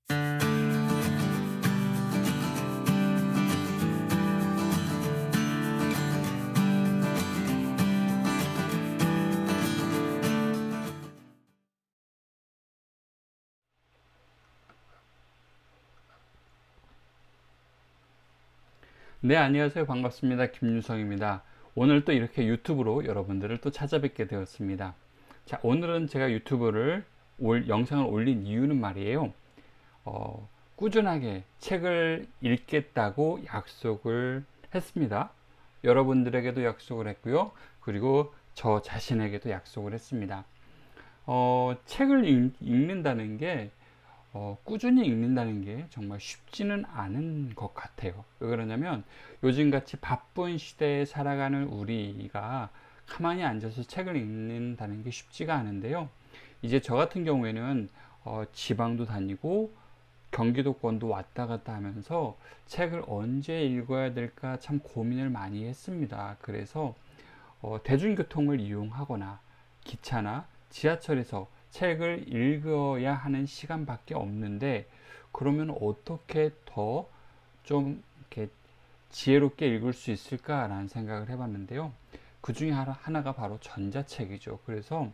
네, 안녕하세요. 반갑습니다. 김유성입니다. 오늘 또 이렇게 유튜브로 여러분들을 또 찾아뵙게 되었습니다. 자, 오늘은 제가 유튜브를 영상을 올린 이유는 말이에요. 꾸준하게 책을 읽겠다고 약속을 했습니다. 여러분들에게도 약속을 했고요. 그리고 저 자신에게도 약속을 했습니다. 책을 읽는다는 게 꾸준히 읽는다는 게 정말 쉽지는 않은 것 같아요. 왜 그러냐면 요즘같이 바쁜 시대에 살아가는 우리가 가만히 앉아서 책을 읽는다는 게 쉽지가 않은데요. 이제 저 같은 경우에는 지방도 다니고 경기도권도 왔다 갔다 하면서 책을 언제 읽어야 될까 참 고민을 많이 했습니다. 그래서 대중교통을 이용하거나 기차나 지하철에서 책을 읽어야 하는 시간밖에 없는데, 그러면 어떻게 더 좀 이렇게 지혜롭게 읽을 수 있을까라는 생각을 해봤는데요. 그 중에 하나가 바로 전자책이죠. 그래서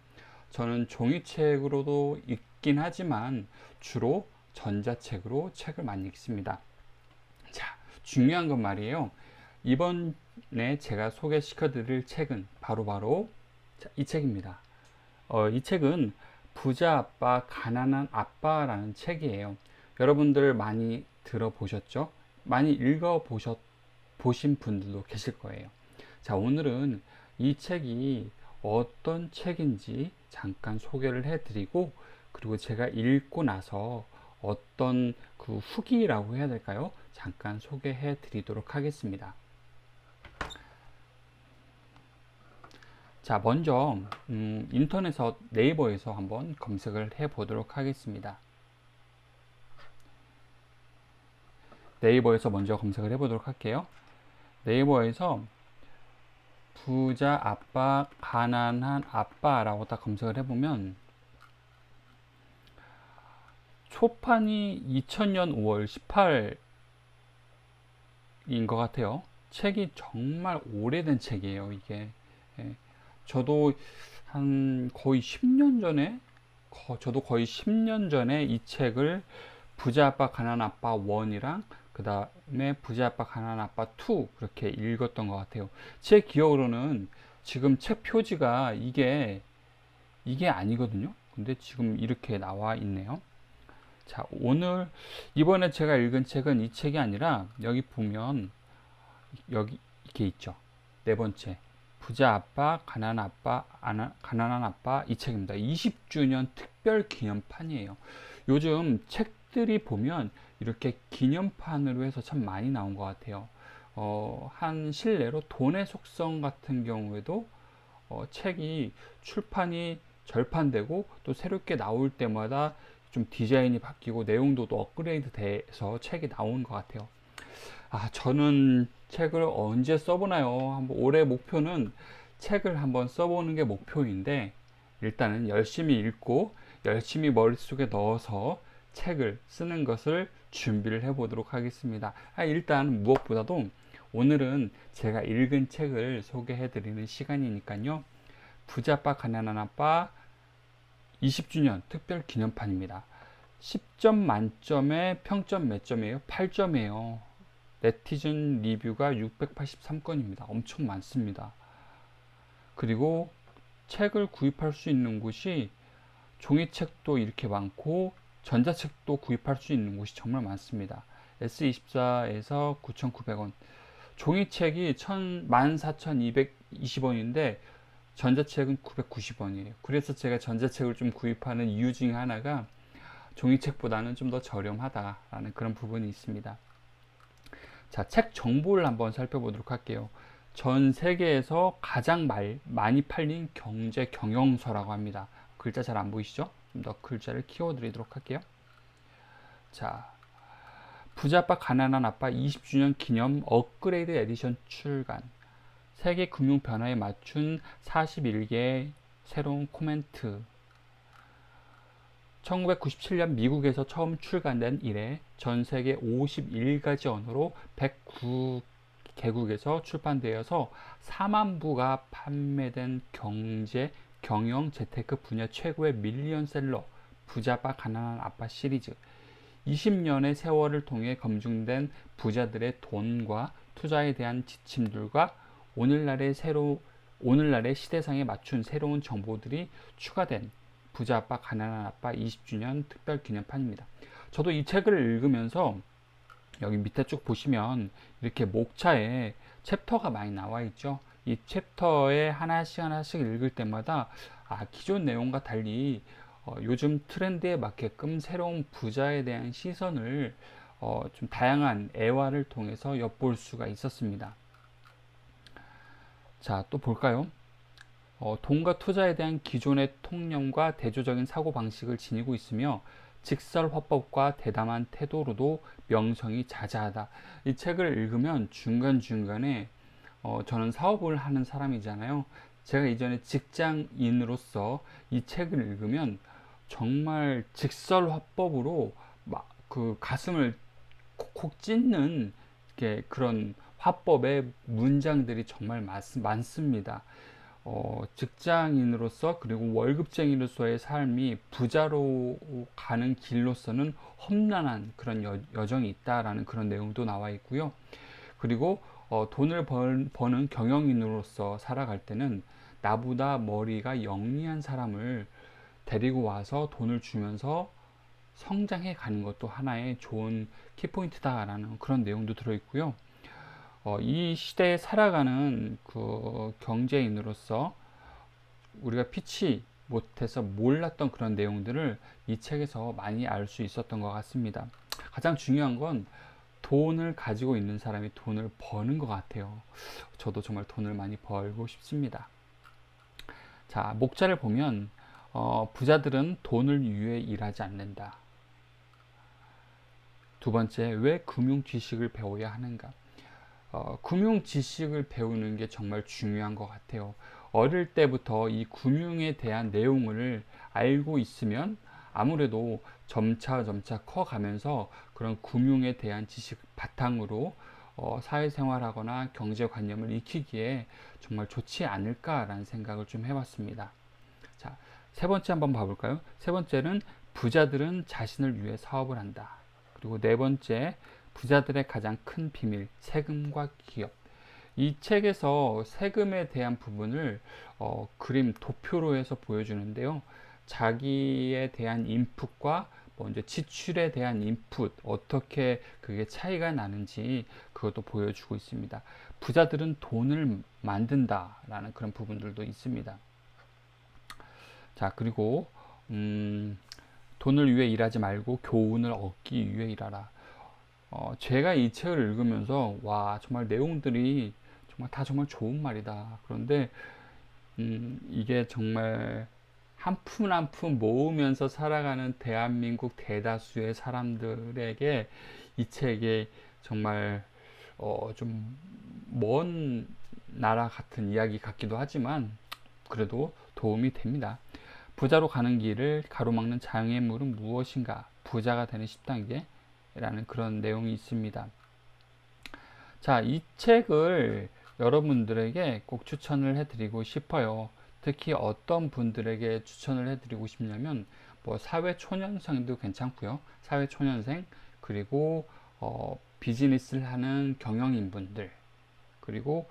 저는 종이책으로도 읽긴 하지만 주로 전자책으로 책을 많이 읽습니다. 자, 중요한 건 말이에요. 이번에 제가 소개시켜 드릴 책은 바로 이 책입니다. 이 책은 부자 아빠, 가난한 아빠라는 책이에요. 여러분들 많이 들어보셨죠? 많이 보신 분들도 계실 거예요. 자, 오늘은 이 책이 어떤 책인지 잠깐 소개를 해드리고, 그리고 제가 읽고 나서 어떤 그 후기라고 해야 될까요? 잠깐 소개해 드리도록 하겠습니다. 자, 먼저 인터넷 네이버에서 한번 검색을 해 보도록 하겠습니다. 네이버에서 먼저 검색을 해 보도록 할게요. 네이버에서 부자 아빠, 가난한 아빠라고 딱 검색을 해보면 초판이 2000년 5월 18인 것 같아요. 책이 정말 오래된 책이에요, 이게. 예. 저도 한 거의 10년 전에, 저도 거의 10년 전에 이 책을 부자 아빠 가난 아빠 1이랑 그 다음에 부자 아빠 가난 아빠 2 그렇게 읽었던 것 같아요. 제 기억으로는 지금 책 표지가 이게 아니거든요. 근데 지금 이렇게 나와 있네요. 자, 이번에 제가 읽은 책은 이 책이 아니라 여기 보면 여기 이렇게 있죠. 네 번째, 부자 아빠 가난한 아빠 이 책입니다. 20주년 특별 기념판이에요. 요즘 책들이 보면 이렇게 기념판으로 해서 참 많이 나온 것 같아요. 한 실례로 돈의 속성 같은 경우에도 책이 출판이 절판되고 또 새롭게 나올 때마다 좀 디자인이 바뀌고 내용도 또 업그레이드 돼서 책이 나온 것 같아요. 저는 책을 언제 써보나요? 한번 올해 목표는 책을 한번 써보는 게 목표인데, 일단은 열심히 읽고 열심히 머릿속에 넣어서 책을 쓰는 것을 준비를 해보도록 하겠습니다. 일단 무엇보다도 오늘은 제가 읽은 책을 소개해드리는 시간이니까요. 부자빠 가난한 아빠 20주년 특별 기념판입니다. 10점 만점에 평점 몇 점이에요? 8점이에요. 네티즌 리뷰가 683건입니다. 엄청 많습니다. 그리고 책을 구입할 수 있는 곳이 종이책도 이렇게 많고 전자책도 구입할 수 있는 곳이 정말 많습니다. S24에서 9,900원, 종이책이 14,220원인데 전자책은 990원이에요. 그래서 제가 전자책을 좀 구입하는 이유 중에 하나가 종이책보다는 좀 더 저렴하다라는 그런 부분이 있습니다. 자, 책 정보를 한번 살펴보도록 할게요. 전 세계에서 가장 많이 팔린 경제 경영서라고 합니다. 글자 잘 안 보이시죠? 좀 더 글자를 키워드리도록 할게요. 자, 부자 아빠 가난한 아빠 20주년 기념 업그레이드 에디션 출간. 세계 금융 변화에 맞춘 41개의 새로운 코멘트. 1997년 미국에서 처음 출간된 이래 전 세계 51가지 언어로 109개국에서 출판되어서 4만 부가 판매된 경제, 경영, 재테크 분야 최고의 밀리언셀러 부자바 가난한 아빠 시리즈. 20년의 세월을 통해 검증된 부자들의 돈과 투자에 대한 지침들과 오늘날의 시대상에 맞춘 새로운 정보들이 추가된 부자 아빠 가난한 아빠 20주년 특별 기념판입니다. 저도 이 책을 읽으면서 여기 밑에 쭉 보시면 이렇게 목차에 챕터가 많이 나와 있죠. 이 챕터에 하나씩 읽을 때마다 기존 내용과 달리 요즘 트렌드에 맞게끔 새로운 부자에 대한 시선을 좀 다양한 애화를 통해서 엿볼 수가 있었습니다. 자, 또 볼까요? 돈과 투자에 대한 기존의 통념과 대조적인 사고방식을 지니고 있으며 직설화법과 대담한 태도로도 명성이 자자하다. 이 책을 읽으면 중간중간에 저는 사업을 하는 사람이잖아요. 제가 이전에 직장인으로서 이 책을 읽으면 정말 직설화법으로 그 가슴을 콕콕 찢는 그런 화법의 문장들이 정말 많습니다. 직장인으로서 그리고 월급쟁이로서의 삶이 부자로 가는 길로서는 험난한 그런 여정이 있다라는 그런 내용도 나와 있고요. 그리고 돈을 버는 경영인으로서 살아갈 때는 나보다 머리가 영리한 사람을 데리고 와서 돈을 주면서 성장해 가는 것도 하나의 좋은 키포인트다라는 그런 내용도 들어있고요. 이 시대에 살아가는 그 경제인으로서 우리가 피치 못해서 몰랐던 그런 내용들을 이 책에서 많이 알 수 있었던 것 같습니다. 가장 중요한 건 돈을 가지고 있는 사람이 돈을 버는 것 같아요. 저도 정말 돈을 많이 벌고 싶습니다. 자, 목차를 보면 부자들은 돈을 위해 일하지 않는다. 두 번째, 왜 금융 지식을 배워야 하는가? 금융 지식을 배우는 게 정말 중요한 것 같아요. 어릴 때부터 이 금융에 대한 내용을 알고 있으면 아무래도 점차 커가면서 그런 금융에 대한 지식 바탕으로 사회생활하거나 경제관념을 익히기에 정말 좋지 않을까라는 생각을 좀 해봤습니다. 자, 세 번째 한번 봐볼까요? 세 번째는 부자들은 자신을 위해 사업을 한다. 그리고 네 번째, 부자들의 가장 큰 비밀, 세금과 기업. 이 책에서 세금에 대한 부분을 그림, 도표로 해서 보여주는데요. 자기에 대한 인풋과 이제 지출에 대한 인풋, 어떻게 그게 차이가 나는지 그것도 보여주고 있습니다. 부자들은 돈을 만든다라는 그런 부분들도 있습니다. 자, 그리고 돈을 위해 일하지 말고 교훈을 얻기 위해 일하라. 제가 이 책을 읽으면서 와, 정말 내용들이 정말 좋은 말이다. 그런데 이게 정말 한 푼 한 푼 모으면서 살아가는 대한민국 대다수의 사람들에게 이 책이 정말 좀 먼 나라 같은 이야기 같기도 하지만 그래도 도움이 됩니다. 부자로 가는 길을 가로막는 장애물은 무엇인가? 부자가 되는 10단계 라는 그런 내용이 있습니다. 자, 이 책을 여러분들에게 꼭 추천을 해드리고 싶어요. 특히 어떤 분들에게 추천을 해드리고 싶냐면 사회초년생도 괜찮고요. 사회초년생, 그리고 비즈니스를 하는 경영인분들, 그리고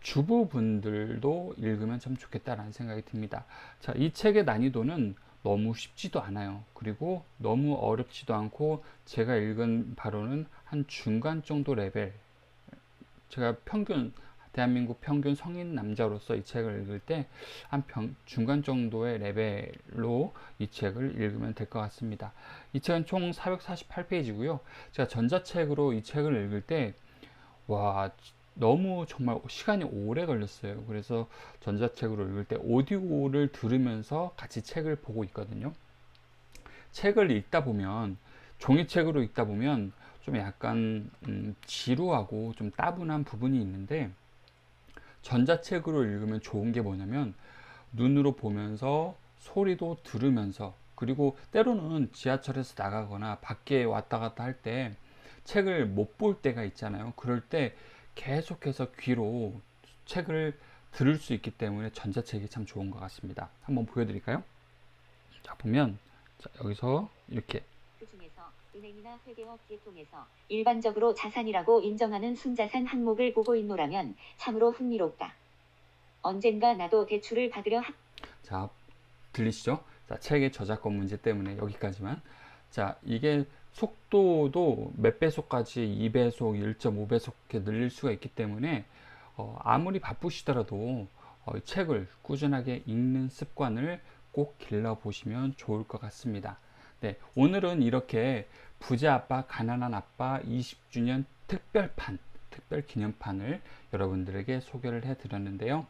주부분들도 읽으면 참 좋겠다라는 생각이 듭니다. 자, 이 책의 난이도는 너무 쉽지도 않아요. 그리고 너무 어렵지도 않고 제가 읽은 바로는 한 중간 정도 레벨. 제가 대한민국 평균 성인 남자로서 이 책을 읽을 때 한 중간 정도의 레벨로 이 책을 읽으면 될 것 같습니다. 이 책은 총 448페이지고요. 제가 전자책으로 이 책을 읽을 때 와, 너무 정말 시간이 오래 걸렸어요. 그래서 전자책으로 읽을 때 오디오를 들으면서 같이 책을 보고 있거든요. 책을 읽다 보면, 종이책으로 읽다 보면 좀 약간 지루하고 좀 따분한 부분이 있는데, 전자책으로 읽으면 좋은 게 뭐냐면 눈으로 보면서 소리도 들으면서 그리고 때로는 지하철에서 나가거나 밖에 왔다 갔다 할 때 책을 못 볼 때가 있잖아요. 그럴 때 계속해서 귀로 책을 들을 수 있기 때문에 전자책이 참 좋은 것 같습니다. 한번 보여드릴까요? 자, 보면 자, 여기서 이렇게 그중에서 은행이나 회계업계 통해서 일반적으로 자산이라고 인정하는 순자산 항목을 보고 있노라면 참으로 흥미롭다. 언젠가 나도 대출을 받으려 자, 들리시죠? 자, 책의 저작권 문제 때문에 여기까지만. 자, 이게 속도도 몇 배속까지 2배속, 1.5배속 이렇게 늘릴 수가 있기 때문에 아무리 바쁘시더라도 책을 꾸준하게 읽는 습관을 꼭 길러보시면 좋을 것 같습니다. 네, 오늘은 이렇게 부자 아빠, 가난한 아빠 20주년 특별판, 특별 기념판을 여러분들에게 소개를 해 드렸는데요.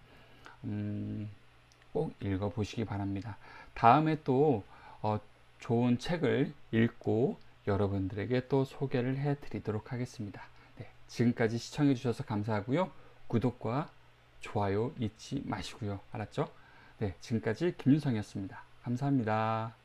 꼭 읽어보시기 바랍니다. 다음에 또 좋은 책을 읽고 여러분들에게 또 소개를 해 드리도록 하겠습니다. 네, 지금까지 시청해 주셔서 감사하고요. 구독과 좋아요 잊지 마시고요. 알았죠? 네, 지금까지 김윤성이었습니다. 감사합니다.